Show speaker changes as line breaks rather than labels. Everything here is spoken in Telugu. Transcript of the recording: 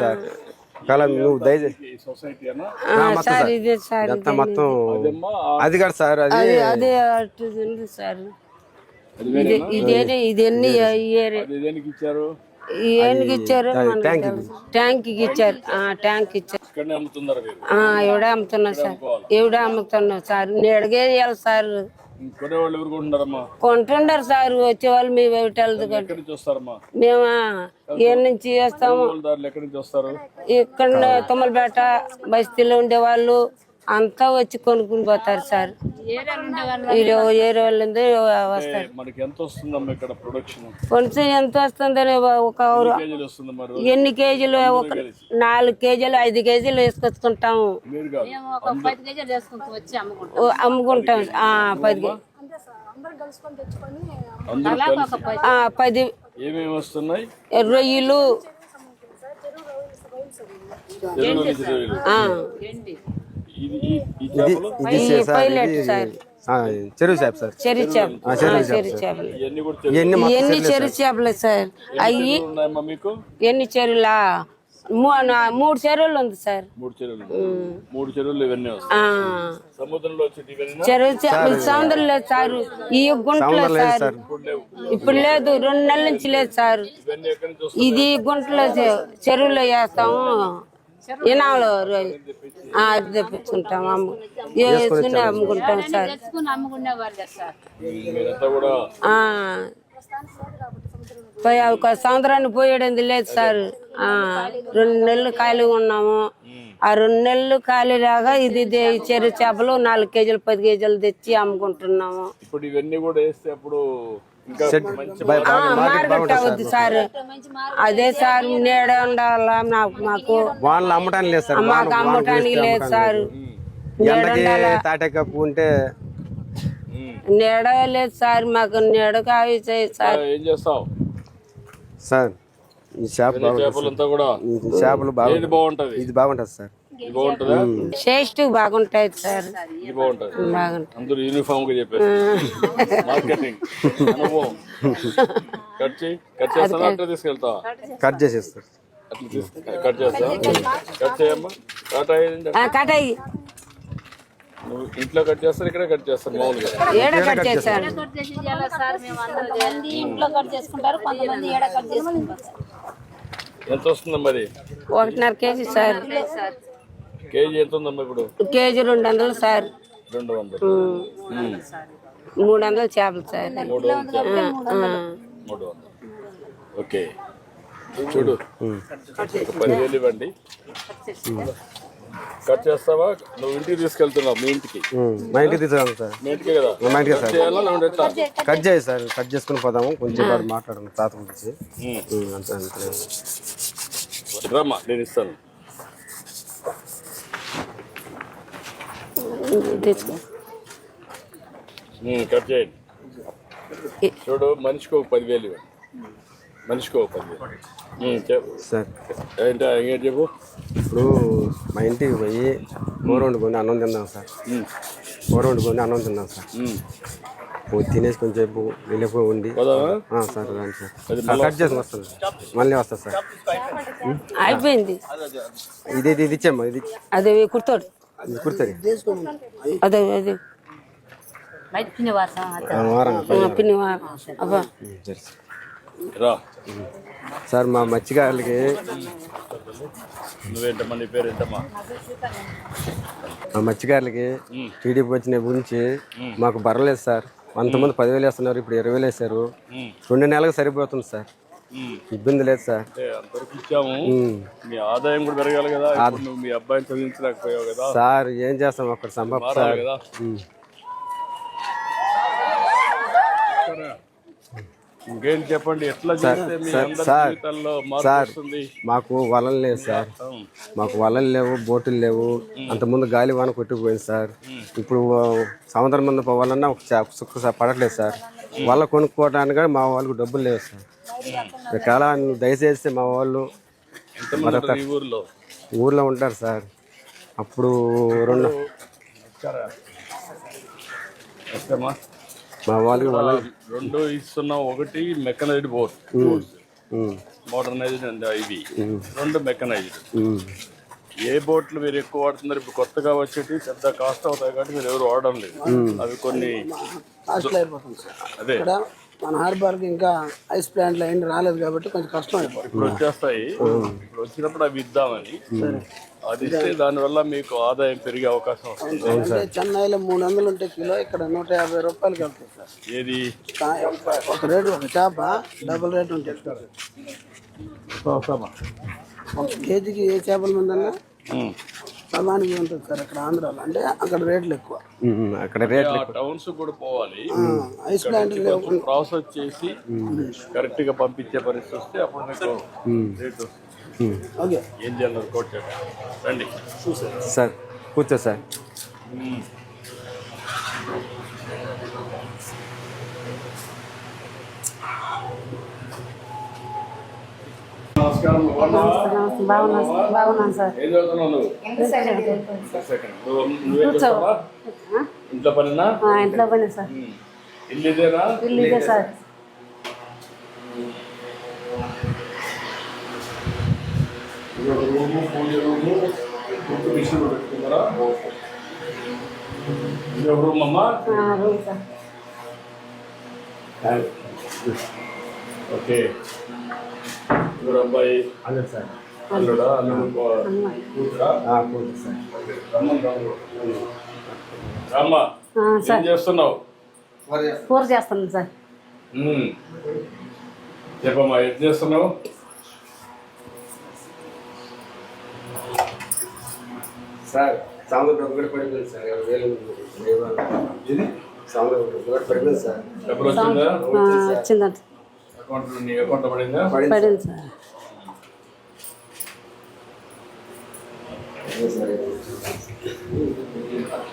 సార్ ఒకవేళ నువ్వు దయచేసి
సార్ ఇదే సార్
అంతా మొత్తం అది కాదు సార్ అది
అదే అటు ఉంది సార్ ఇదన్నీ
ఇచ్చారు
ఏనికి ఇచ్చారు ట్యాంక్ ఇచ్చారు ట్యాంక్ ఇచ్చారు ఎవడే అమ్ముతున్నా సార్ ఎవడే అమ్ముతున్నా సార్ నేను అడిగేయాలి సార్ కొంటుండారు సార్ వచ్చేవాళ్ళు మేము మేము ఏ నుంచి చేస్తాము ఇక్కడ తుమ్మలపేట బస్తీలో ఉండేవాళ్ళు అంతా వచ్చి కొనుక్కుని పోతారు సార్ ఏరే వాళ్ళు వస్తారు కొంచెం ఎంత వస్తుందని ఒక ఎన్ని కేజీలు ఒక 4 కేజీలు 5 కేజీలు వేసుకొచ్చుకుంటాము అమ్ముకుంటాం 10 రొయ్యలు
చెరువు చేప సార్
చెరువు చేపలు ఎన్ని చెరువు చేపలు సార్ అయ్యి ఎన్ని చెరువులా 3 చెరువులు ఉంది సార్ చెరువు చేపలు సముద్రం లేదు సార్ ఈ గుంటలో సార్ ఇప్పుడు లేదు 2 నెలల నుంచి లేదు సార్ ఇది గుంటలో చెరువులో వేస్తాము ఇనాలు తెప్పించుకుంటాం వేసుకుని అమ్ముకుంటాం సార్ ఒక సంవత్సరాన్ని పోయేది లేదు సార్ 2 నెలలు ఖాళీగా ఉన్నాము ఆ 2 నెలలు ఖాళీ రాగా ఇది చెరువు చేపలు 4 కేజీలు 10 కేజీలు తెచ్చి అమ్ముకుంటున్నాము.
ఇప్పుడు ఇవన్నీ కూడా వేస్తే అప్పుడు
మార్కెట్ అవుద్ది సార్. అదే సార్ నీడ ఉండాలా మాకు
వాళ్ళు అమ్మటానికి లేదు సార్,
మాకు అమ్మటానికి లేదు సార్.
తాటకప్పు ఉంటే
నీడ లేదు సార్, మాకు నీడ కావి సార్.
ఏం చేస్తావు
సార్? ఈ చేపలు బాగుంటది, ఇది బాగుంటది సార్.
టేస్ట్ బాగుంటాయి సార్,
బాగుంటాయి. అందరూ యూనిఫామ్ గా చెప్పారు. మార్కెటింగ్ తీసుకెళ్తావా?
కట్ చేసేస్తారు.
కట్ చేస్తా, కట్ చేయమ్మా.
కట్ అయ్యి
నువ్వు ఇంట్లో కట్ చేస్తారు, ఇక్కడ కట్ చేస్తారు మామూలుగా. ఎంత వస్తుందమ్మా అది?
1.5 కేజీ సార్.
కేజీ ఎంత ఉందమ్మా ఇప్పుడు?
KG 200 sir.
200.
300 చేపలు సార్.
300. ఓకే చూడు, 10,000 ఇవ్వండి. కట్ చేస్తావా? నువ్వు ఇంటికి తీసుకెళ్తున్నావు? మీ ఇంటికి?
మా ఇంటికి తీసుకెళ్తాను సార్.
మీ ఇంటికే కదా?
మా ఇంటికి సార్. కట్ చేయి సార్, కట్ చేసుకుని పోదాము. కొంచెం మాట్లాడము తాత గురించి.
రమ్మా, నేను ఇస్తాను. కట్ చేయండి. చూడు, మనిషికి ఒక 10,000 ఇవ్వండి. మనిషికి ఒక 10,000
సార్.
ఏంటో ఇంకేంటి చెప్పు.
ఇప్పుడు మా ఇంటికి పోయి కూర వండుకొని అన్నం తిన్నాం సార్. కూర వండుకొని అన్నం తిన్నాం సార్. తినేసి కొంచెం వెళ్ళిపోయి ఉండి సార్ రండి సార్. కట్ చేసి వస్తాను, మళ్ళీ వస్తా సార్.
అయిపోయింది.
ఇది ఇచ్చామ్మా. ఇది
అదే కుర్తాడు,
కుర్తాడు.
అదే అదే
సార్. మా మత్స్యకారులకి
నువ్వేంటమ్మా, నీ పేరు ఏంటమ్మా?
మా మత్స్యకారులకి టీడీపీ వచ్చిన గురించి మాకు బరలేదు సార్. అంతమంది 10,000 వేస్తున్నారు, ఇప్పుడు 20,000 వేశారు. 2 నెలలకు సరిపోతుంది సార్, ఇబ్బంది లేదు సార్.
అంతవరకు ఇచ్చాము, మీ ఆదాయం కూడా పెరగాలి కదా. నువ్వు మీ అబ్బాయిని చదివించలేకపోయావు కదా
సార్. ఏం చేస్తాం, అక్కడ సంభవం సార్.
ఇంకేం చెప్పండి, ఎట్లా
సార్? మాకు వలలు లేవు సార్, మాకు వలలు లేవు, బోటులు లేవు. అంతకుముందు గాలి వాన కొట్టుకుపోయింది సార్. ఇప్పుడు సముద్రం మంది పోవాలన్నా ఒక సుక్క పడట్లేదు సార్. వల్ల కొనుక్కోవడానికి మా వాళ్ళకు డబ్బులు లేవు సార్. చాలా దయచేసి మా వాళ్ళు ఊర్లో ఉంటారు సార్. అప్పుడు 2 మా వాళ్ళకి
2 ఇస్తున్నాం. ఒకటి మెకనైజ్డ్ బోట్, మోడర్నైజ్డ్ అండ్ ఇవి 2 మెకనైజ్డ్. ఏ బోట్లు మీరు ఎక్కువ వాడుతున్నారు? ఇప్పుడు కొత్తగా వచ్చేటి పెద్ద కాస్ట్ అవుతాయి కాబట్టి మీరు ఎవరు వాడడం లేదు. అవి కొన్ని
కాస్ట్లీ అయిపోతుంది సార్.
అదే
ఇక్కడ మన హార్బర్కి ఇంకా ఐస్ ప్లాంట్లు అయింది రాలేదు కాబట్టి కొంచెం కష్టం అయిపోతుంది.
ఇప్పుడు వచ్చేస్తాయి. ఇప్పుడు వచ్చినప్పుడు అవి ఇద్దామని, అది ఇస్తే దానివల్ల మీకు ఆదాయం పెరిగే అవకాశం వస్తుంది.
అంటే చెన్నైలో 300 ఉంటే కిలో, ఇక్కడ 150 రూపాయలకి వెళ్తుంది సార్.
ఏది
ఒక రేటు, ఒక చేప డబుల్ రేట్ ఉంటుంది సార్. ఒక కేజీకి ఏ చేపల మందన్నా సమానంగా ఉంటుంది సార్ ఇక్కడ ఆంధ్రాలో. అంటే అక్కడ రేట్లు ఎక్కువ,
అక్కడ రేట్
టౌన్స్ కూడా పోవాలి.
ఐస్ ప్లాంట్
కొంచెం ప్రాసెస్ చేసి కరెక్ట్ గా పంపించే పరిస్థితి వస్తే అప్పుడు మీకు రేట్ వస్తుంది.
ఓకే,
ఏం చేయాలి కోట్ చేయాలి. రండి
సార్, కూర్చో సార్.
నమస్కారం.
బాగున్నాను సార్.
ఏం చదువుతున్నావు నువ్వు? నువ్వేం చేస్తావా? ఇంట్లో పనినా?
ఇంట్లో పని సార్.
ఇల్లు ఇదేనా?
ఇల్లు ఇదే సార్.
రూము, పూజ రూము, ఫుడ్ మిషన్ పెట్టుకున్నారా? ఇది ఒక రూమ్ అమ్మా.
Room sir.
ఓకే. ఎవరు అబ్బాయి?
అదే సార్.
అల్లుడా? అల్లుడు కూతురా?
కూర్చో సార్.
రామ్మా, ఏం చేస్తున్నావు?
కూర చేస్తాను సార్.
చెప్పమ్మా, ఏం చేస్తున్నావు?
సార్, సాయంత్రం కూడా పడిపోయింది సార్. సాయంత్రం పడిపోయింది సార్.
డబ్బులు వచ్చిందా?
వచ్చిందంట.
అకౌంట్లో నీ అకౌంట్లో పడిందా?
పడింది సార్.
సార్